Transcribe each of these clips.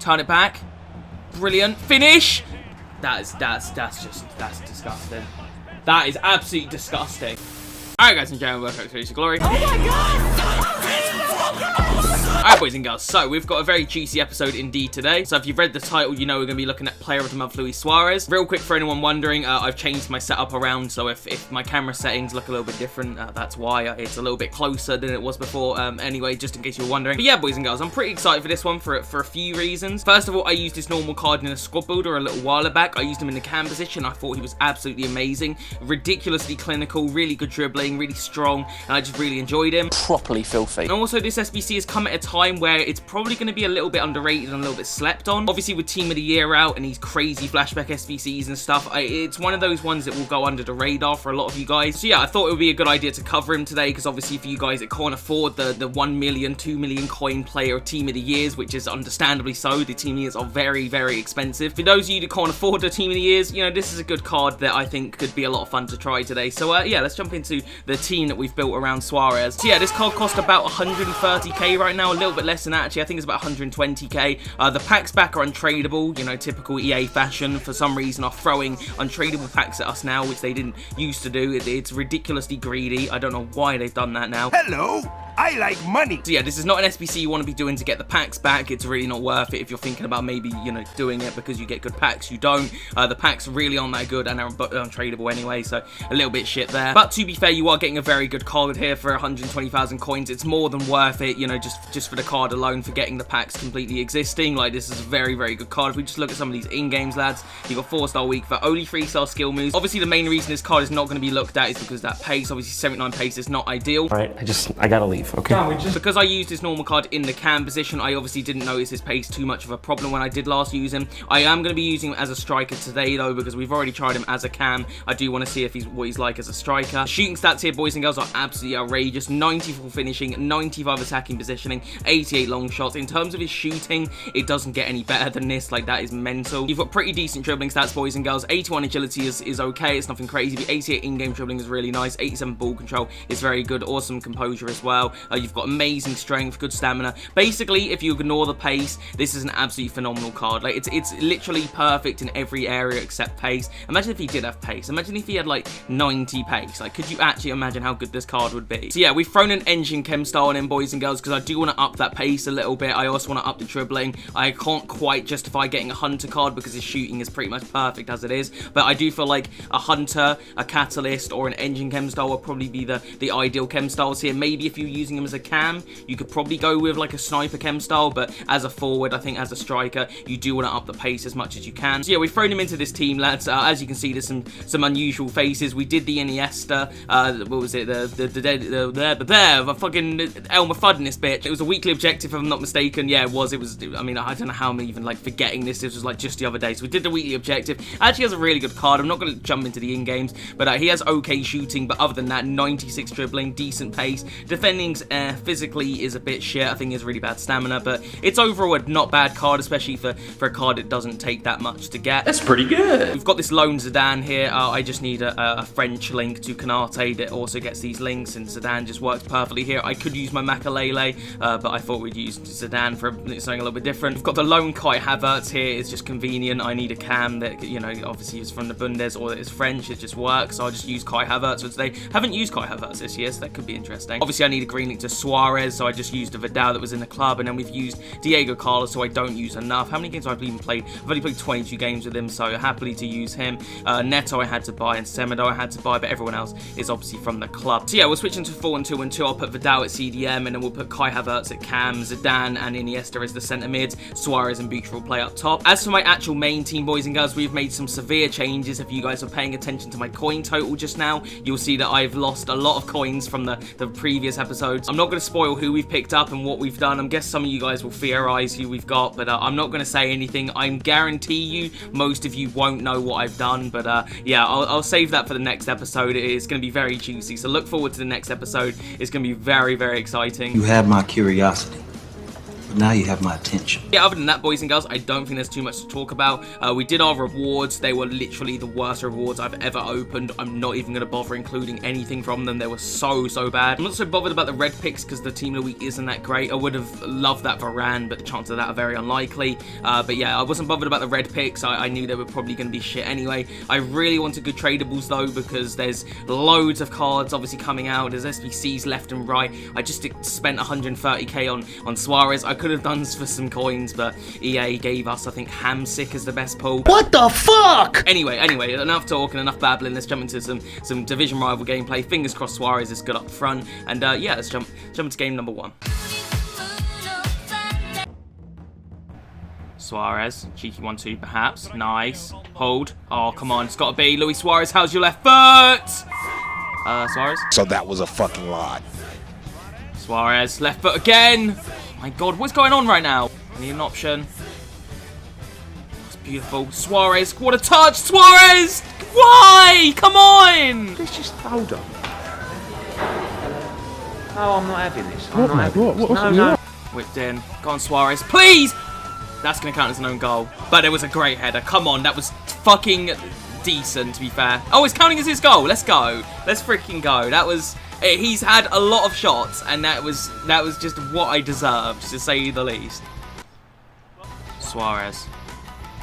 Turn it back. Brilliant. Finish. That's disgusting. That is absolutely disgusting. Alright guys and gentlemen, welcome to Lucy Glory. Oh my god! Alright boys and girls, so we've got a very juicy episode indeed today. So if you've read the title, you know we're going to be looking at Player of the Month, Luis Suarez. Real quick for anyone wondering, I've changed my setup around, so if my camera settings look a little bit different, that's why. It's a little bit closer than it was before, anyway, just in case you were wondering. But yeah, boys and girls, I'm pretty excited for this one for a few reasons. First of all, I used this normal card in a squad builder a little while back. I used him in the cam position. I thought he was absolutely amazing. Ridiculously clinical, really good dribbling, really strong, and I just really enjoyed him. Properly filthy. And also, this SBC has come at a time where it's probably going to be a little bit underrated and a little bit slept on. Obviously, with Team of the Year out and these crazy flashback SBCs and stuff, it's one of those ones that will go under the radar for a lot of you guys. So yeah, I thought it would be a good idea to cover him today, because obviously for you guys that can't afford the 1 million, 2 million coin player Team of the Years, which is understandably so. The Team of the Years are very, very expensive. For those of you that can't afford the Team of the Years, you know, this is a good card that I think could be a lot of fun to try today. So yeah, let's jump into the team that we've built around Suarez. So yeah, this card costs about 130k right now, a little bit less than that actually. I think it's about 120k. The packs back are untradeable, you know, typical EA fashion. For some reason are throwing untradeable packs at us now, which they didn't used to do. It's ridiculously greedy. I don't know why they've done that now. Hello, I like money. So yeah, this is not an SBC you want to be doing to get the packs back. It's really not worth it if you're thinking about maybe, you know, doing it because you get good packs. You don't. The packs really aren't that good and they're untradeable anyway, so a little bit shit there. But to be fair, you are getting a very good card here for 120,000 coins. It's more than worth it, you know, just for the card alone, for getting the packs completely existing. Like, this is a very, very good card. If we just look at some of these in-games, lads, you've got 4-star weak for only 3-star skill moves. Obviously, the main reason this card is not going to be looked at is because that pace, obviously 79 pace is not ideal. All right, I gotta leave, okay? Because I used this normal card in the cam position, I obviously didn't notice his pace too much of a problem when I did last use him. I am going to be using him as a striker today, though, because we've already tried him as a cam. I do want to see if what he's like as a striker. Shooting stats here, boys and girls, are absolutely outrageous. 94 finishing, 95 attacking positioning, 88 long shots. In terms of his shooting, it doesn't get any better than this. Like, that is mental. You've got pretty decent dribbling stats, boys and girls. 81 agility is okay. It's nothing crazy, but 88 in-game dribbling is really nice. 87 ball control is very good. Awesome composure as well. You've got amazing strength, good stamina. Basically, if you ignore the pace, this is an absolutely phenomenal card. Like, it's literally perfect in every area except pace. Imagine if he did have pace. Imagine if he had like 90 pace. Like, could you actually imagine how good this card would be? So yeah, we've thrown an engine chem style on him, boys and girls, because I do want to up that pace a little bit. I also want to up the dribbling. I can't quite justify getting a hunter card because his shooting is pretty much perfect as it is, but I do feel like a hunter, a catalyst, or an engine chem style will probably be the ideal chem styles here. Maybe if you're using him as a cam, you could probably go with like a sniper chem style, but as a forward, I think as a striker, you do want to up the pace as much as you can. So yeah, we've thrown him into this team, lads. As you can see, there's some unusual faces. We did the Iniesta, what was it, the fucking Elmer Fudd in this bitch. It was a weekly objective, if I'm not mistaken. Yeah, it was. I mean, I don't know how I'm even like forgetting this. This was like just the other day. So we did the weekly objective. Actually has a really good card. I'm not going to jump into the in-games, but he has okay shooting, but other than that, 96 dribbling, decent pace. Defending physically is a bit shit. I think he has really bad stamina, but it's overall a not bad card, especially for a card that doesn't take that much to get. That's pretty good. We've got this lone Zidane here. I just need a French link to Canate that also gets these links, and Zidane just works perfectly here. I could use my Makalele, but I thought we'd use Zidane for something a little bit different. We've got the lone Kai Havertz here. It's just convenient. I need a cam that, you know, obviously is from the Bundes or that is French. It just works, so I'll just use Kai Havertz for today. Haven't used Kai Havertz this year, so that could be interesting. Obviously, I need a green link to Suarez, so I just used a Vidal that was in the club, and then we've used Diego Carlos, so I don't use enough. How many games have I even played? I've only played 22 games with him, so happily to use him. Neto I had to buy, and Semedo I had to buy, but everyone else is obviously from the club. So yeah, we're switching to 4-2-2. I'll put Vidal at CDM, and then we'll put Kai Havertz at cam, Zidane and Iniesta as the centre mids, Suarez and Bucher will play up top. As for my actual main team, boys and girls, we've made some severe changes. If you guys are paying attention to my coin total just now, you'll see that I've lost a lot of coins from the previous episodes. I'm not going to spoil who we've picked up and what we've done. I guess some of you guys will theorize who we've got, but I'm not going to say anything. I guarantee you most of you won't know what I've done, but yeah, I'll save that for the next episode. It's going to be very juicy, so look forward to the next episode. It's going to be very, very exciting. You have my curiosity. Now you have my attention. Yeah, other than that, boys and girls, I don't think there's too much to talk about. We did our rewards. They were literally the worst rewards I've ever opened. I'm not even going to bother including anything from them. They were so bad. I'm not so bothered about the red picks because the team of the week isn't that great. I would have loved that Varane, but the chances of that are very unlikely. But yeah, I wasn't bothered about the red picks. I knew they were probably going to be shit anyway. I really wanted good tradables though, because there's loads of cards obviously coming out. There's SBCs left and right. I just spent 130k on Suarez. I could have done for some coins, but EA gave us, I think, Hamsick as the best pull. What the fuck? Anyway, enough talking, enough babbling. Let's jump into some division rival gameplay. Fingers crossed Suarez is good up front. And yeah, let's jump into game number 1. Suarez, cheeky 1-2 perhaps. Nice. Hold. Oh, come on. It's got to be. Luis Suarez, how's your left foot? Suarez. So that was a fucking lie. Suarez, left foot again. My God, what's going on right now? I need an option. That's beautiful. Suarez, what a touch! Suarez! Why? Come on! Let's just hold on. No, I'm not having this. I'm not having this. No. Whipped in. Go on, Suarez, please! That's going to count as an own goal. But it was a great header. Come on, that was fucking decent, to be fair. Oh, it's counting as his goal. Let's go. Let's freaking go. That was... He's had a lot of shots, and that was just what I deserved, to say the least. Suarez.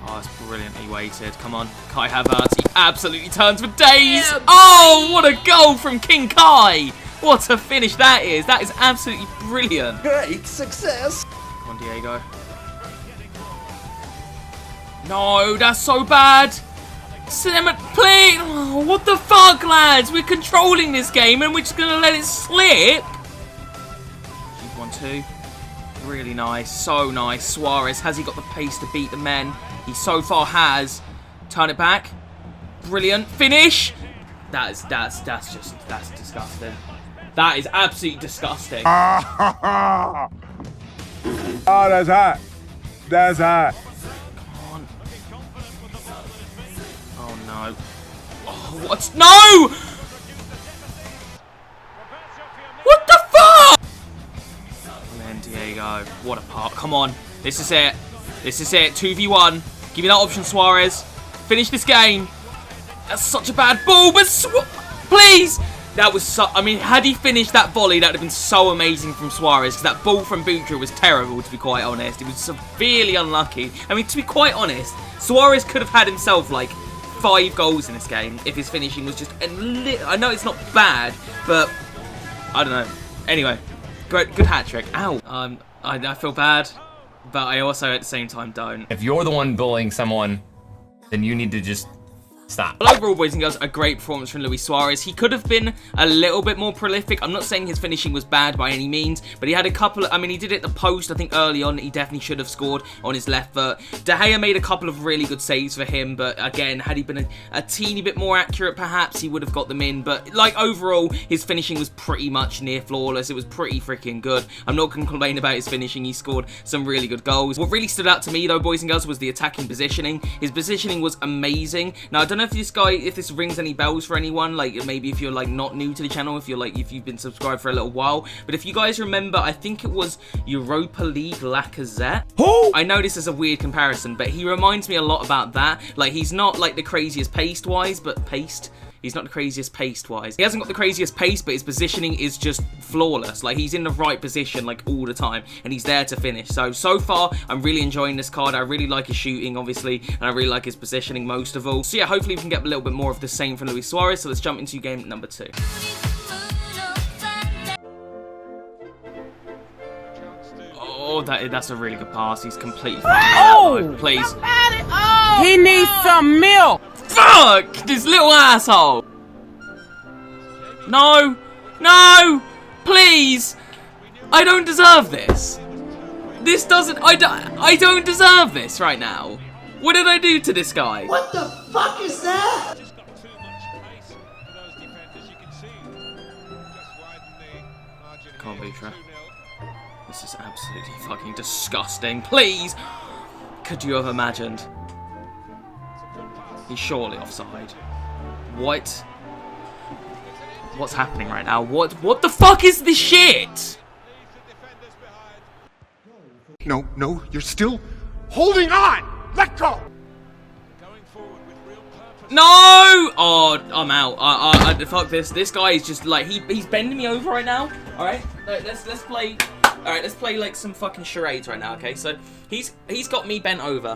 Oh, that's brilliantly weighted. Come on. Kai Havertz. He absolutely turns for days. Yeah. Oh, what a goal from King Kai. What a finish that is. That is absolutely brilliant. Great success. Come on, Diego. No, that's so bad. Please. Oh, what the fuck, lads? We're controlling this game and we're just going to let it slip. 1-2. Really nice. So nice. Suarez, has he got the pace to beat the men? He so far has. Turn it back. Brilliant. Finish. That's disgusting. That is absolutely disgusting. Oh, that's hot. That's hot. Oh no. Oh, what? No! What the fuck? Man, Diego. What a part. Come on. This is it. This is it. 2v1. Give me that option, Suarez. Finish this game. That's such a bad ball, but please! That was so... I mean, had he finished that volley, that would have been so amazing from Suarez, because that ball from Butra was terrible, to be quite honest. It was severely unlucky. I mean, to be quite honest, Suarez could have had himself, like, 5 goals in this game if his finishing was just I know it's not bad, but I don't know. Anyway, good hat-trick. Ow. I feel bad, but I also, at the same time, don't. If you're the one bullying someone, then you need to just stop. Well, overall, boys and girls, a great performance from Luis Suarez. He could have been a little bit more prolific. I'm not saying his finishing was bad by any means, but he had a couple of, I mean, he did it at the post, I think, early on. He definitely should have scored on his left foot. De Gea made a couple of really good saves for him, but again, had he been a teeny bit more accurate, perhaps he would have got them in. But, like, overall, his finishing was pretty much near flawless. It was pretty freaking good. I'm not going to complain about his finishing. He scored some really good goals. What really stood out to me, though, boys and girls, was the attacking positioning. His positioning was amazing. Now, I don't know if this rings any bells for anyone, like maybe if you're like not new to the channel, if you've been subscribed for a little while, but if you guys remember, I think it was Europa League Lacazette. Who? I know this is a weird comparison, but he reminds me a lot about that. Like, he's not like the craziest pace-wise, but he's not the craziest pace-wise. He hasn't got the craziest pace, but his positioning is just flawless. Like, he's in the right position, like, all the time, and he's there to finish. So far, I'm really enjoying this card. I really like his shooting, obviously, and I really like his positioning most of all. So, yeah, hopefully we can get a little bit more of the same from Luis Suarez. So, let's jump into game number 2. Oh, that's a really good pass. He's completely fine. Please. He needs some milk. Fuck! This little asshole! No! No! Please! I don't deserve this! This doesn't... I don't deserve this right now! What did I do to this guy? What the fuck is that? Come on, Butra. This is absolutely fucking disgusting. Please! Could you have imagined? He's surely offside. What? What's happening right now? What the fuck is this shit? No, no, you're still holding on. Let go. No! Oh, I'm out. Fuck this. This guy is just like he's bending me over right now. All right, let's play. All right, let's play like some fucking charades right now. Okay, so he's got me bent over.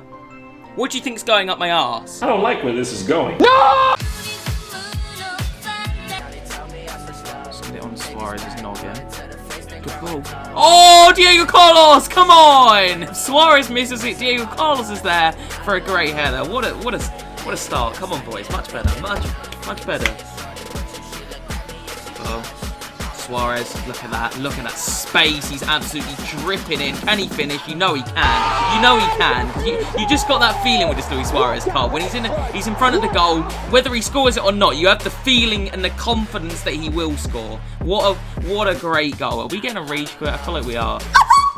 What do you think's going up my ass? I don't like where this is going. No! Let's get it on Suarez's noggin. Good ball. Oh, Diego Carlos! Come on! Suarez misses it. Diego Carlos is there for a great header. What a start. Come on, boys. Much better. Much better. Suarez, look at that. Look at that space. He's absolutely dripping in. Can he finish? You know he can. You know he can. You just got that feeling with this Luis Suarez card. When he's in front of the goal, whether he scores it or not, you have the feeling and the confidence that he will score. What a great goal. Are we getting a rage quit? I feel like we are.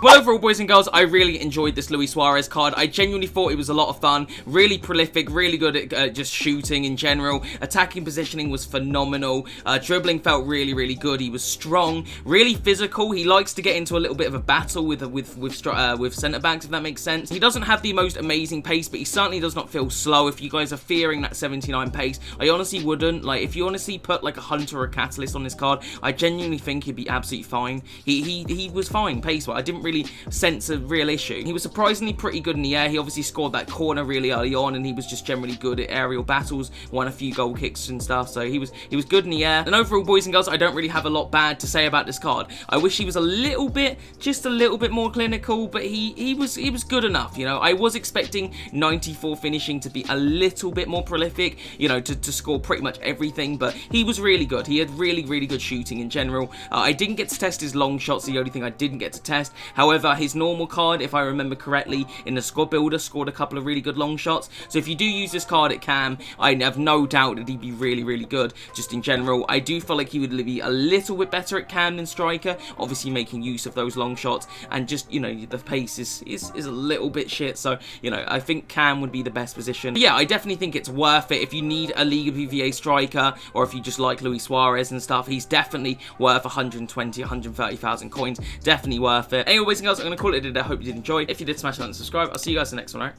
Well, overall, boys and girls, I really enjoyed this Luis Suarez card. I genuinely thought it was a lot of fun. Really prolific, really good at just shooting in general. Attacking positioning was phenomenal. Dribbling felt really, really good. He was strong, really physical. He likes to get into a little bit of a battle with centre-backs, if that makes sense. He doesn't have the most amazing pace, but he certainly does not feel slow. If you guys are fearing that 79 pace, I honestly wouldn't. Like, if you honestly put like a Hunter or a Catalyst on this card, I genuinely think he'd be absolutely fine. He was fine pace-wise. I didn't really sense a real issue. He was surprisingly pretty good in the air. He obviously scored that corner really early on, and he was just generally good at aerial battles, won a few goal kicks and stuff, so he was good in the air. And overall, boys and girls, I don't really have a lot bad to say about this card. I wish he was just a little bit more clinical, but he was good enough, you know. I was expecting 94 finishing to be a little bit more prolific, you know, to score pretty much everything, but he was really good. He had really, really good shooting in general. I didn't get to test his long shots, the only thing I didn't get to test. However, his normal card, if I remember correctly, in the squad builder, scored a couple of really good long shots. So if you do use this card at Cam, I have no doubt that he'd be really, really good. Just in general, I do feel like he would be a little bit better at Cam than striker, obviously making use of those long shots, and just, you know, the pace is a little bit shit. So, you know, I think Cam would be the best position. But yeah, I definitely think it's worth it if you need a Liga BVA striker, or if you just like Luis Suarez and stuff. He's definitely worth 120, 130,000 coins. Definitely worth it. Anyway, boys and girls, I'm going to call it a day. I hope you did enjoy. If you did, smash like and subscribe. I'll see you guys in the next one, alright?